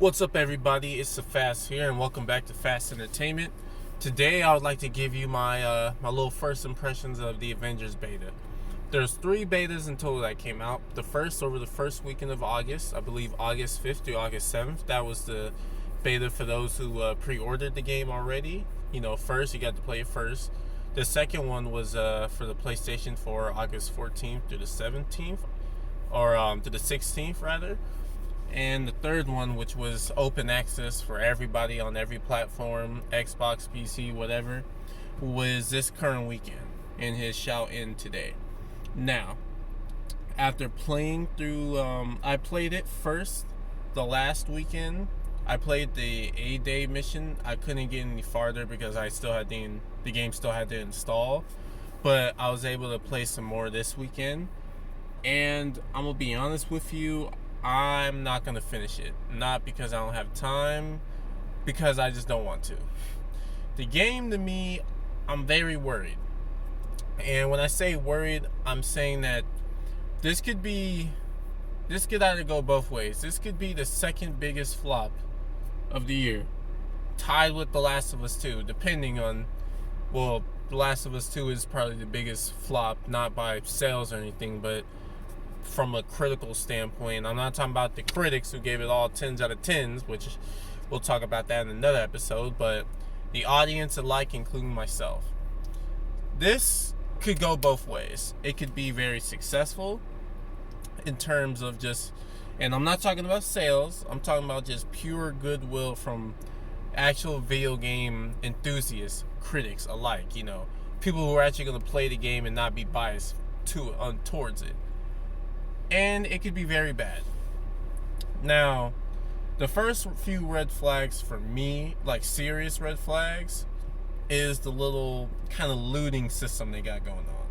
What's up, everybody? It's the Fast here, and welcome back to Fast Entertainment. Today, I would like to give you my little first impressions of the Avengers Beta. There's 3 betas in total that came out. The first over the first weekend of August, I believe August 5th through August 7th. That was the beta for those who pre-ordered the game already. First, you got to play it first. The second one was for the PlayStation 4, August 14th through the 17th, or to the 16th rather. And the third one, which was open access for everybody on every platform, Xbox, PC, whatever, was this current weekend and his shout in today. Now, after playing through, I played it first the last weekend. I played the A-Day mission. I couldn't get any farther because I still had the game still had to install. But I was able to play some more this weekend. And I'm going to be honest with you, I'm not going to finish it. Not because I don't have time, because I just don't want to. The game, to me, I'm very worried. And when I say worried, I'm saying that this could either go both ways. This could be the second biggest flop of the year, tied with The Last of Us 2, depending on, The Last of Us 2 is probably the biggest flop, not by sales or anything, but from a critical standpoint. I'm not talking about the critics who gave it all 10s out of 10s, which we'll talk about that in another episode, but the audience alike, including myself. This could go both ways. It could be very successful in terms of and I'm not talking about sales, I'm talking about just pure goodwill from actual video game enthusiasts, critics alike, people who are actually going to play the game and not be biased towards it. And it could be very bad. Now, the first few red flags for me, like serious red flags, is the little kind of looting system they got going on.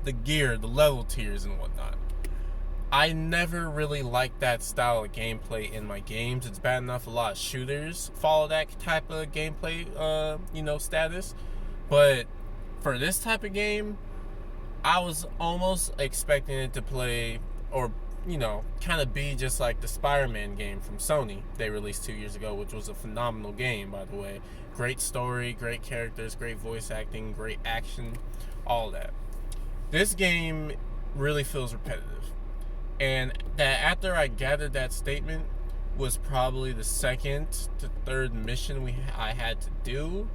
The gear, the level tiers and whatnot. I never really liked that style of gameplay in my games. It's bad enough a lot of shooters follow that type of gameplay, status. But for this type of game, I was almost expecting it to play or, kind of be just like the Spider-Man game from Sony they released 2 years ago, which was a phenomenal game, by the way. Great story, great characters, great voice acting, great action, all that. This game really feels repetitive. And that after I gathered that statement was probably the second to third mission I had to do.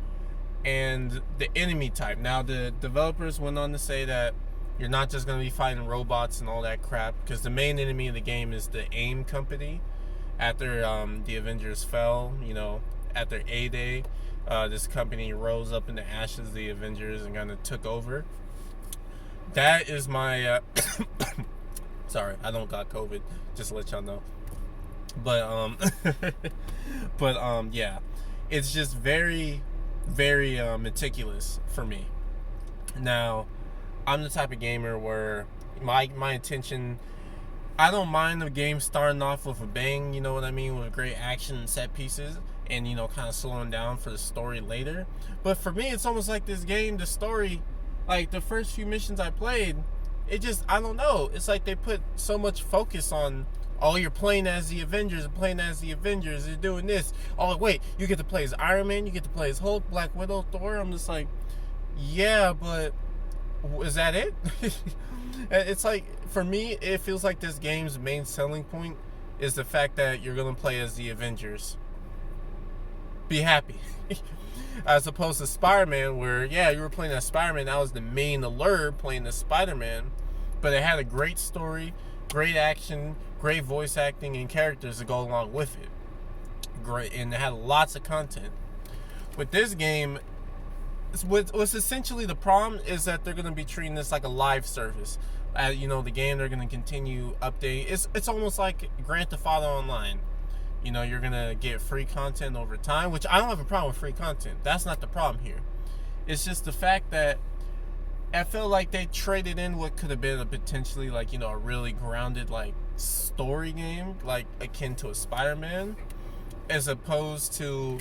And the enemy type. Now, the developers went on to say that you're not just going to be fighting robots and all that crap, because the main enemy of the game is the AIM company. After the Avengers fell, after A-Day, this company rose up in the ashes of the Avengers and kind of took over. That is my... sorry, I don't got COVID, just to let y'all know. But, yeah. It's just very... very meticulous for me. Now, I'm the type of gamer where my intention, I don't mind the game starting off with a bang, you know what I mean, with great action and set pieces, and kind of slowing down for the story later. But for me, it's almost like this game, the story, like the first few missions I played, it just, I don't know, it's like they put so much focus on, oh, you're playing as the Avengers, you're doing this. Oh, wait, you get to play as Iron Man, you get to play as Hulk, Black Widow, Thor. I'm just like, yeah, but is that it? It's like, for me, it feels like this game's main selling point is the fact that you're going to play as the Avengers. Be happy. As opposed to Spider-Man, where, yeah, you were playing as Spider-Man, that was the main allure, playing as Spider-Man, but it had a great story, great action, great voice acting, and characters to go along with it. Great, and it had lots of content. With this game, what's essentially the problem is that they're going to be treating this like a live service. The game, they're going to continue updating. It's almost like Grand Theft Auto Online. You're going to get free content over time, which I don't have a problem with free content. That's not the problem here. It's just the fact that I feel like they traded in what could have been a potentially a really grounded story game, akin to a Spider-Man, as opposed to,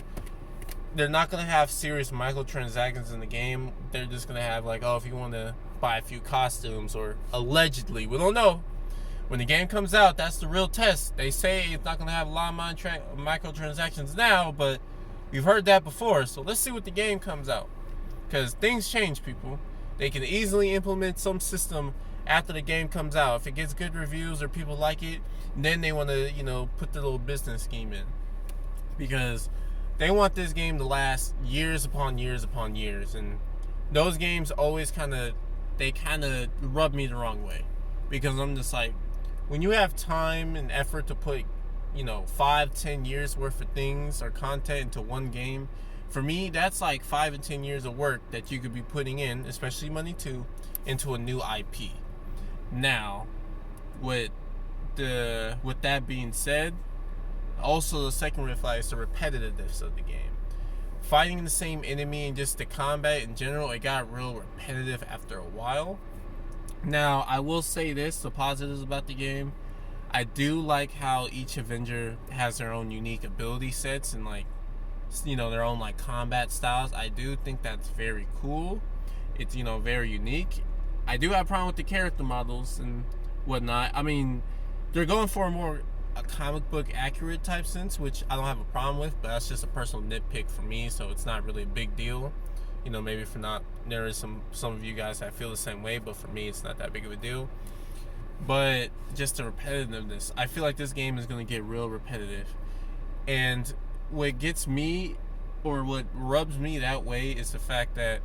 they're not going to have serious microtransactions in the game. They're just going to have if you want to buy a few costumes, or allegedly, we don't know, When the game comes out, that's the real test. They say it's not going to have a lot of microtransactions now, but we've heard that before. So let's see what the game comes out. Because things change, people. They can easily implement some system after the game comes out. If it gets good reviews or people like it, then they want to, put the little business scheme in. Because they want this game to last years upon years upon years. And those games always kind of rub me the wrong way. Because I'm just like, when you have time and effort to put, 5-10 years worth of things or content into one game, for me, that's like 5 and 10 years of work that you could be putting in, especially money too, into a new IP. Now, with that being said, also the second red flag is the repetitiveness of the game. Fighting the same enemy and just the combat in general, it got real repetitive after a while. Now, I will say this, the positives about the game. I do like how each Avenger has their own unique ability sets and their own combat styles. I do think that's very cool. It's, very unique. I do have a problem with the character models and whatnot. I mean, they're going for a comic book accurate type sense, which I don't have a problem with, but that's just a personal nitpick for me, so it's not really a big deal. Maybe for not, there is some of you guys that feel the same way, but for me, it's not that big of a deal. But just the repetitiveness, I feel like this game is going to get real repetitive. And what gets me, or what rubs me that way, is the fact that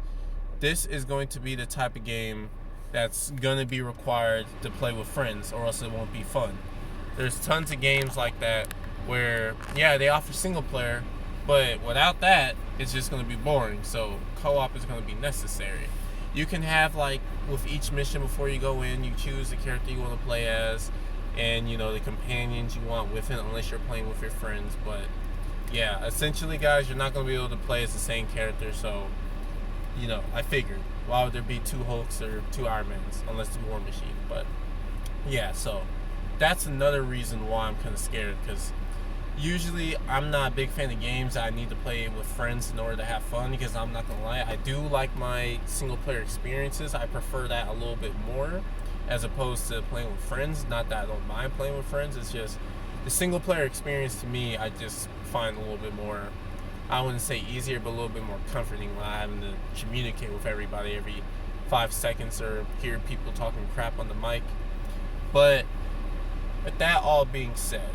this is going to be the type of game that's going to be required to play with friends, or else it won't be fun. There's tons of games like that where, yeah, they offer single player, but without that, it's just going to be boring. So co-op is going to be necessary. You can have, with each mission before you go in, you choose the character you want to play as, and, the companions you want with it, unless you're playing with your friends. But, yeah, essentially, guys, you're not going to be able to play as the same character. So, I figured, why would there be 2 Hulks or 2 Iron Mans, unless it's War Machine? But, yeah, so that's another reason why I'm kind of scared, because usually I'm not a big fan of games that I need to play with friends in order to have fun, because I'm not gonna lie, I do like my single player experiences. I prefer that a little bit more as opposed to playing with friends. Not that I don't mind playing with friends, it's just the single player experience to me I just find a little bit more, I wouldn't say easier, but a little bit more comforting when I'm having to communicate with everybody every 5 seconds or hear people talking crap on the mic. But with that all being said,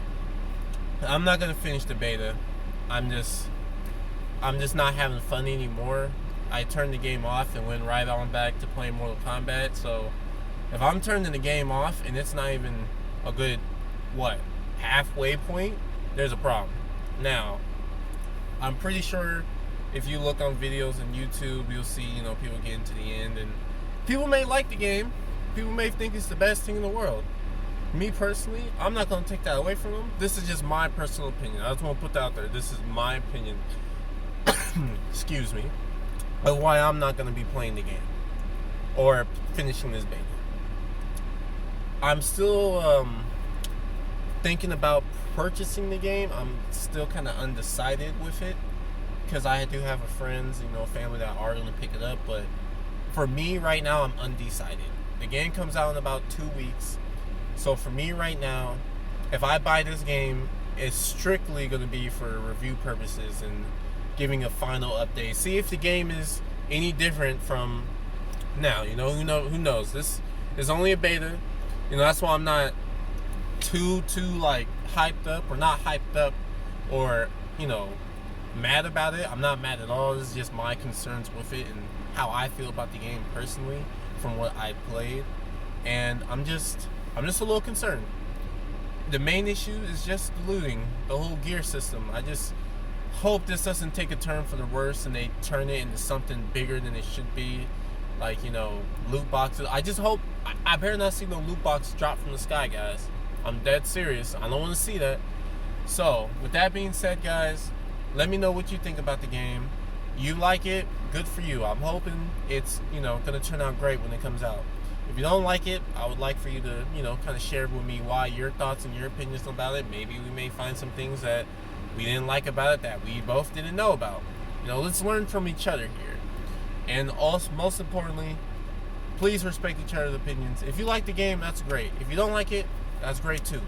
I'm not gonna finish the beta. I'm just not having fun anymore. I turned the game off and went right on back to playing Mortal Kombat. So if I'm turning the game off and it's not even a good halfway point, there's a problem. Now, I'm pretty sure if you look on videos on YouTube, you'll see people getting to the end, and people may like the game. People may think it's the best thing in the world. Me personally, I'm not going to take that away from them. This is just my personal opinion. I just want to put that out there. This is my opinion, excuse me, of why I'm not going to be playing the game or finishing this beta. I'm still thinking about purchasing the game. I'm still kind of undecided with it, because I do have friends, family that are going to pick it up. But for me right now, I'm undecided. The game comes out in about 2 weeks. So for me right now, if I buy this game, it's strictly going to be for review purposes and giving a final update. See if the game is any different from now. Who knows? This is only a beta. That's why I'm not too hyped up, or not hyped up, or mad about it. I'm not mad at all. This is just my concerns with it and how I feel about the game personally from what I played, and I'm just a little concerned. The main issue is just looting, the whole gear system. I just hope this doesn't take a turn for the worse and they turn it into something bigger than it should be. Loot boxes. I just hope, I better not see no loot box drop from the sky, guys. I'm dead serious. I don't want to see that. So, with that being said, guys, let me know what you think about the game. You like it, good for you. I'm hoping it's, going to turn out great when it comes out. If you don't like it, I would like for you to, kind of share with me why, your thoughts and your opinions about it. Maybe we may find some things that we didn't like about it that we both didn't know about. Let's learn from each other here. And also, most importantly, please respect each other's opinions. If you like the game, that's great. If you don't like it, That's great too.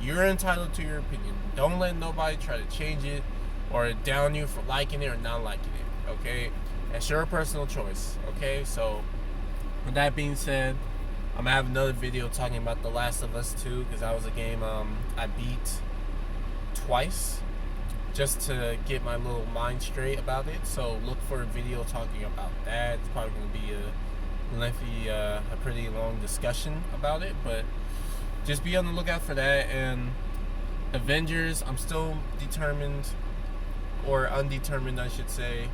You're entitled to your opinion. Don't let nobody try to change it or down you for liking it or not liking it. Okay? That's your personal choice. Okay? So, with that being said, I'm gonna have another video talking about The Last of Us 2 because that was a game I beat twice just to get my little mind straight about it. So look for a video talking about that. It's probably gonna be a lengthy, a pretty long discussion about it, but just be on the lookout for that. And Avengers, I'm still determined, or undetermined I should say,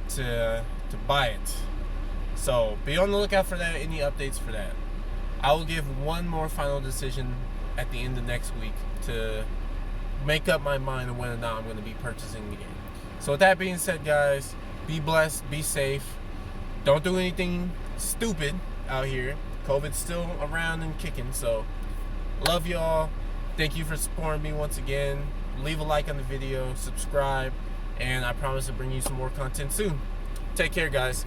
to buy it. So be on the lookout for that, any updates for that. I will give one more final decision at the end of next week to make up my mind on whether or not I'm going to be purchasing the game. So with that being said, guys, be blessed, be safe. Don't do anything stupid out here. COVID's still around and kicking, so love y'all. Thank you for supporting me once again. Leave a like on the video, subscribe, and I promise to bring you some more content soon. Take care, guys.